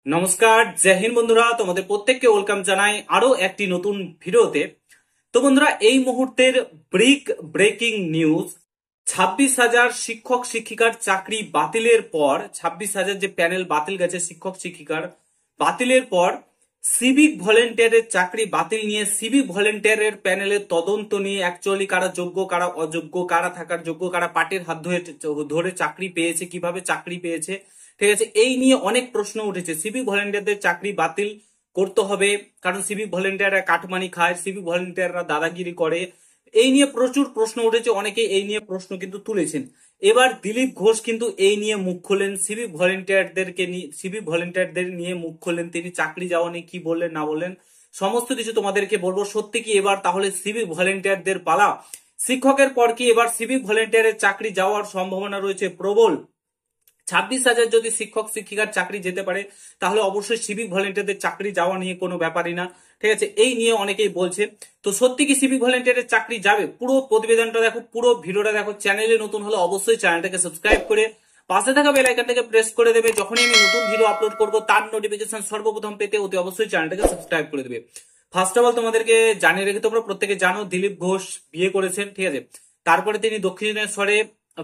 নমস্কার, জয় হিন্দ বন্ধুরা। তোমাদের প্রত্যেককে ওয়েলকাম জানাই আরো একটি নতুন ভিডিওতে। তো বন্ধুরা, এই মুহূর্তের ব্রেকিং নিউজ, 26,000 শিক্ষক শিক্ষিকার চাকরি বাতিলের পর, 26,000 যে প্যানেল বাতিল গেছে শিক্ষক শিক্ষিকার বাতিলের পর, সিভিক ভলেন্টিয়ারের চাকরি বাতিল নিয়ে সিভিক ভলেন্টিয়ারের প্যানেলের তদন্ত নিয়ে অ্যাকচুয়ালি কারা যোগ্য কারা অযোগ্য, কারা থাকার যোগ্য, কারা পার্টির হাত ধরে ধরে চাকরি পেয়েছে, কিভাবে চাকরি পেয়েছে, ঠিক আছে, এই নিয়ে অনেক প্রশ্ন উঠেছে। সিভিক ভলেন্টিয়ারদের চাকরি বাতিল করতে হবে কারণ সিভিক ভলেন্টিয়াররা কাটমানি খায়, সিভিক ভলেন্টিয়াররা দাদাগিরি করে, এই নিয়ে প্রচুর প্রশ্ন উঠেছে। অনেকে এই নিয়ে প্রশ্ন কিন্তু তুলেছেন। এবার দিলীপ ঘোষ কিন্তু এই নিয়ে মুখ খোলেন, সিভিক ভলেন্টিয়ারদের নিয়ে মুখ খোলেন। তিনি চাকরি যাওয়া নিয়ে কি বললেন না বললেন সমস্ত কিছু তোমাদেরকে বলবো। সত্যি কি এবার তাহলে সিভিক ভলেন্টিয়ারদের পালা? শিক্ষকের পর কি এবার সিভিক ভলেন্টিয়ারের চাকরি যাওয়ার সম্ভাবনা রয়েছে প্রবল? 26,000 যদি শিক্ষক শিক্ষিকার চাকরি যেতে পারে তাহলে অবশ্যই সিভিক ভলেন্টিয়ারদের চাকরি যাওয়া নিয়ে কোনো ব্যাপারই না, ঠিক আছে, এই নিয়ে অনেকেই বলছে। তো সত্যি কি সিভিক ভলেন্টিয়ারের চাকরি যাবে? পুরো প্রতিবেদনটা দেখো, পুরো ভিডিওটা দেখো। চ্যানেলে নতুন হলে অবশ্যই চ্যানেলটাকে সাবস্ক্রাইব করে পাশে থাকা বেল আইকনটাকে প্রেস করে দেবে। যখনই আমি নতুন ভিডিও আপলোড করব তার নোটিফিকেশন সর্বপ্রথম পেতে অতি অবশ্যই চ্যানেলটাকে সাবস্ক্রাইব করে দেবে। ফার্স্ট অফ অল তোমাদেরকে জানিয়ে রেখে, তোমরা প্রত্যেকে জানো দিলীপ ঘোষ বিয়ে করেছেন, ঠিক আছে। তারপরে তিনি দক্ষিণেশ্বরে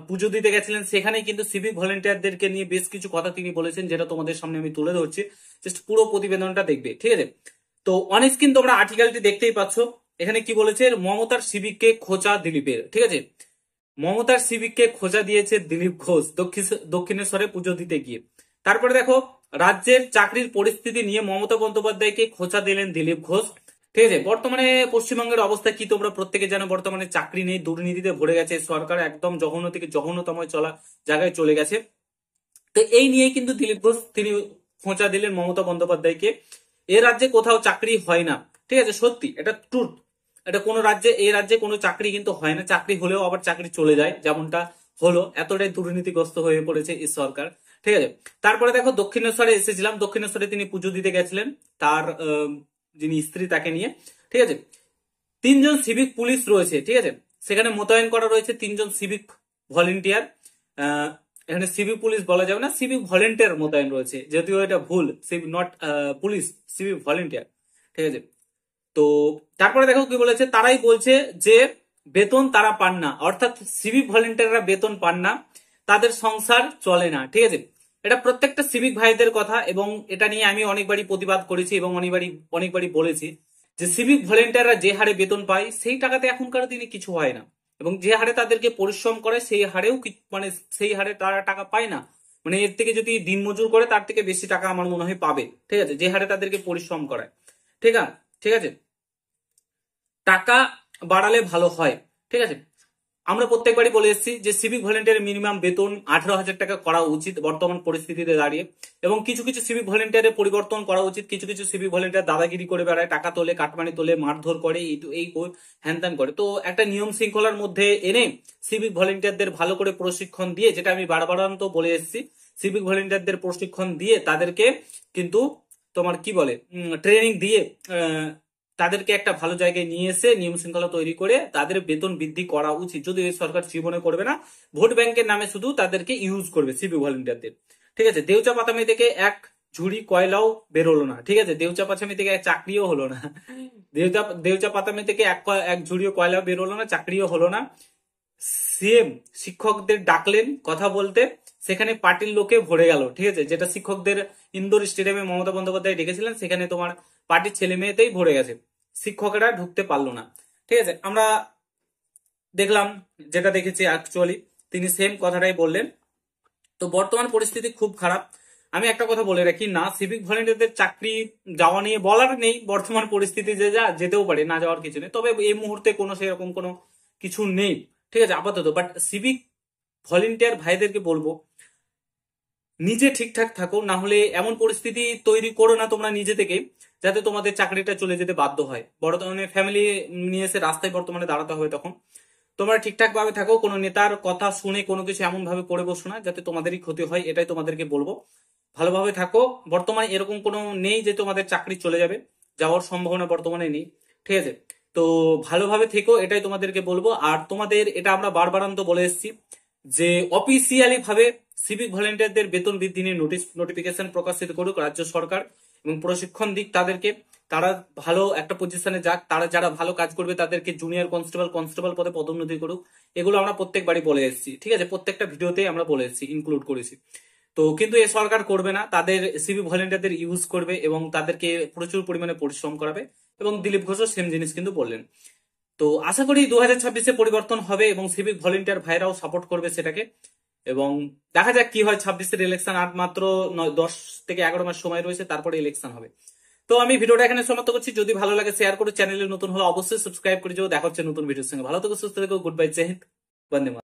পুজো দিতে গেছিলেন, সেখানে কিন্তু সিভিক ভলেন্টিয়ারদেরকে নিয়ে বেশ কিছু কথা তিনি বলেছেন, যেটা তোমাদের সামনে আমি তুলে ধরছি। জাস্ট পুরো প্রতিবেদনটা দেখবে, ঠিক আছে। তো অনেক কিন্তু তোমরা আর্টিকেলটি দেখতেই পাচ্ছ। এখানে কি বলেছে, মমতার সিভিককে খোঁচা দিলীপের, ঠিক আছে। মমতার সিভিককে খোঁচা দিয়েছে দিলীপ ঘোষ দক্ষিণেশ্বরে পুজো দিতে গিয়ে। তারপরে দেখো, রাজ্যের চাকরির পরিস্থিতি নিয়ে মমতা বন্দ্যোপাধ্যায়কে খোঁচা দিলেন দিলীপ ঘোষ, ঠিক আছে। বর্তমানে পশ্চিমবঙ্গের অবস্থা কি তোমরা প্রত্যেকে জানো। বর্তমানে চাকরি নেই, দুর্নীতিতে ভরে গেছে সরকার, একদম জঘন্য থেকে জঘন্যতম জায়গায় চলে গেছে। তো এই নিয়ে কিন্তু দিলীপ ঘোষ তিনি খোঁচা দিলেন মমতা বন্দ্যোপাধ্যায়কে। এ রাজ্যে কোথাও চাকরি হয় না, ঠিক আছে, সত্যি এটা ট্রুথ। এটা কোনো রাজ্যে, এই রাজ্যে কোনো চাকরি কিন্তু হয় না, চাকরি হলেও আবার চাকরি চলে যায়, যেমনটা হলো। এতটাই দুর্নীতিগ্রস্ত হয়ে পড়েছে এই সরকার, ঠিক আছে। তারপরে দেখো, দক্ষিণেশ্বরে এসেছিলাম, দক্ষিণেশ্বরে তিনি পুজো দিতে গেছিলেন তার যিনি স্ত্রী তাকে নিয়ে, ঠিক আছে। 3জন সিভিক পুলিশ রয়েছে, ঠিক আছে, সেখানে মোতায়েন করা রয়েছে 3জন সিভিক ভলেন্টিয়ার। এখানে সিভিক পুলিশ বলা যাবে না, সিভিক ভলেন্টিয়ার মোতায়েন রয়েছে, যদিও এটা ভুল, civic not police, civic volunteer, ঠিক আছে। তো তারপরে দেখো কি বলেছে, তারাই বলছে যে বেতন তারা পান না, অর্থাৎ সিভিক ভলেন্টিয়াররা বেতন পান না, তাদের সংসার চলে না, ঠিক আছে। এটা প্রত্যেকটা সিভিক ভাইদের কথা, এবং এটা নিয়ে আমি অনেকবারই প্রতিবাদ করেছি এবং অনেকবারই বলেছি যে সিভিক ভলেন্টিয়াররা যে হারে বেতন পায় সেই টাকাতে এখনকার দিনে কিছু হয় না, এবং যে হারে তাদেরকে পরিশ্রম করে সেই হারেও মানে সেই হারে তারা টাকা পায় না। মানে এর থেকে যদি দিনমজুর করে তার থেকে বেশি টাকা আমার মনে হয় পাবে, ঠিক আছে, যে হারে তাদেরকে পরিশ্রম করায়, ঠিক আছে, ঠিক আছে। টাকা বাড়ালে ভালো হয়, ঠিক আছে। আমরা প্রত্যেকবারই বলে এসেছি যে সিভিক ভলেন্টিয়ারের মিনিমাম বেতন 18,000 টাকা করা উচিত বর্তমান পরিস্থিতিতে দাঁড়িয়ে, এবং কিছু কিছু সিভিক ভলেন্টিয়ারের পরিবর্তন করা উচিত। কিছু কিছু সিভিক ভলেন্টিয়ার দাদাগিরি করে বেড়ায়, টাকা তোলে, কাটমানি তোলে, মারধর করে, এই হ্যানত্যান করে। তো একটা নিয়ম শৃঙ্খলার মধ্যে এনে সিভিক ভলেন্টিয়ারদের ভালো করে প্রশিক্ষণ দিয়ে, যেটা আমি বারবার তো বলে এসেছি, সিভিক ভলেন্টিয়ারদের প্রশিক্ষণ দিয়ে তাদেরকে কিন্তু তোমার কি বলে ট্রেনিং দিয়ে তাদেরকে একটা ভালো জায়গায় নিয়ে এসে নিয়ম শৃঙ্খলা তৈরি করে তাদের বেতন বৃদ্ধি করা উচিত। যদি এই সরকার জীবনে করবে না, ভোট ব্যাংকের নামে শুধু তাদেরকে ইউজ করবে সিভিক ভলেন্টিয়ারদের, ঠিক আছে। দেউচা পাতামি থেকে এক ঝুড়ি কয়লাও বেরোলো না, ঠিক আছে, দেউচা পাতামি থেকে এক চাকরিও হলো না, দেউচা পাতামি থেকে এক ঝুড়িও কয়লাও বেরোলো না, চাকরিও হলো না। সিএম শিক্ষকদের ডাকলেন কথা বলতে, সেখানে পার্টির লোকে ভরে গেল, ঠিক আছে। যেটা শিক্ষকদের ইন্দোর স্টেডিয়ামে মমতা বন্দ্যোপাধ্যায় ডেকেছিলেন, সেখানে তোমার পার্টির ছেলে মেয়েতেই ভরে গেছে, শিক্ষকেরা ঢুকতে পারলো না, ঠিক আছে। আমরা দেখলাম, যেটা দেখেছি অ্যাকচুয়ালি তিনি সেম কথাটাই বললেন। তো বর্তমান পরিস্থিতি খুব খারাপ। আমি একটা কথা বলে রাখি, না সিভিক ভলেন্টিয়ারদের চাকরি যাওয়া নিয়ে বলার নেই, বর্তমান পরিস্থিতি যে যা যেতেও পারে, না যাওয়ার কিছু নেই, তবে এই মুহূর্তে কোনো সেরকম কোনো কিছু নেই, ঠিক আছে, আপাতত। বাট সিভিক ভলেন্টিয়ার ভাইদেরকে বলবো, নিজে ঠিকঠাক থাকো, না হলে এমন পরিস্থিতি তৈরি করো না তোমরা নিজে থেকে যাতে তোমাদের চাকরিটা চলে যেতে বাধ্য হয়। বর্তমানে ফ্যামিলি নিয়ে এসে রাস্তায় বর্তমানে দাঁড়াতে হবে, তখন তোমরা ঠিকঠাক ভাবে থাকো, কোনো নেতার কথা শুনে কোনো কিছু এমন ভাবে করে বসো না যাতে তোমাদেরই ক্ষতি হয়, এটাই তোমাদেরকে বলবো। ভালোভাবে থাকো, বর্তমানে এরকম কোনো নেই যে তোমাদের চাকরি চলে যাবে, যাওয়ার সম্ভাবনা বর্তমানে নেই, ঠিক আছে। তো ভালোভাবে থেকো, এটাই তোমাদেরকে বলবো। আর তোমাদের এটা আমরা বারবারান্ত বলে এসেছি যে অফিসিয়ালি ভাবে সিভিক ভলেন্টিয়ারদের বেতন বৃদ্ধি নিয়ে নোটিফিকেশন প্রকাশিত করুক রাজ্য সরকার এবং প্রশিক্ষণ দিক তাদেরকে, তারা ভালো একটা পজিশনে যাক, তারা যারা ভালো কাজ করবে তাদেরকে জুনিয়র কনস্টেবল পদে পদোন্নতি করুক। এগুলো আমরা প্রত্যেকবারই বলে এসেছি, ঠিক আছে, প্রত্যেকটা ভিডিওতে আমরা বলে এসেছি, ইনক্লুড করেছি। তো কিন্তু এ সরকার করবে না, তাদের সিভিক ভলেন্টিয়ারদের ইউজ করবে এবং তাদেরকে প্রচুর পরিমাণে পরিশ্রম করাবে। এবং দিলীপ ঘোষও সেম জিনিস কিন্তু বললেন। তো আশা করি 2026-এ পরিবর্তন হবে এবং সিভিক ভলেন্টিয়ার ভাইরাও সাপোর্ট করবে সেটাকে। এবং দেখা যাক কি হয়, 26-এর ইলেকশন আর মাত্র 10 থেকে 11 মাস সময় রয়েছে, তারপরে ইলেকশন হবে। তো আমি ভিডিওটা এখানে সমাপ্ত করছি। যদি ভালো লাগে শেয়ার করো, চ্যানেলে নতুন হলে অবশ্যই সাবস্ক্রাইব করে যাও। দেখা হচ্ছে নতুন ভিডিওর সঙ্গে। ভালো থেকো, সুস্থ থেকো, গুড বাই, জয় হিন্দ, বন্দে মাতরম।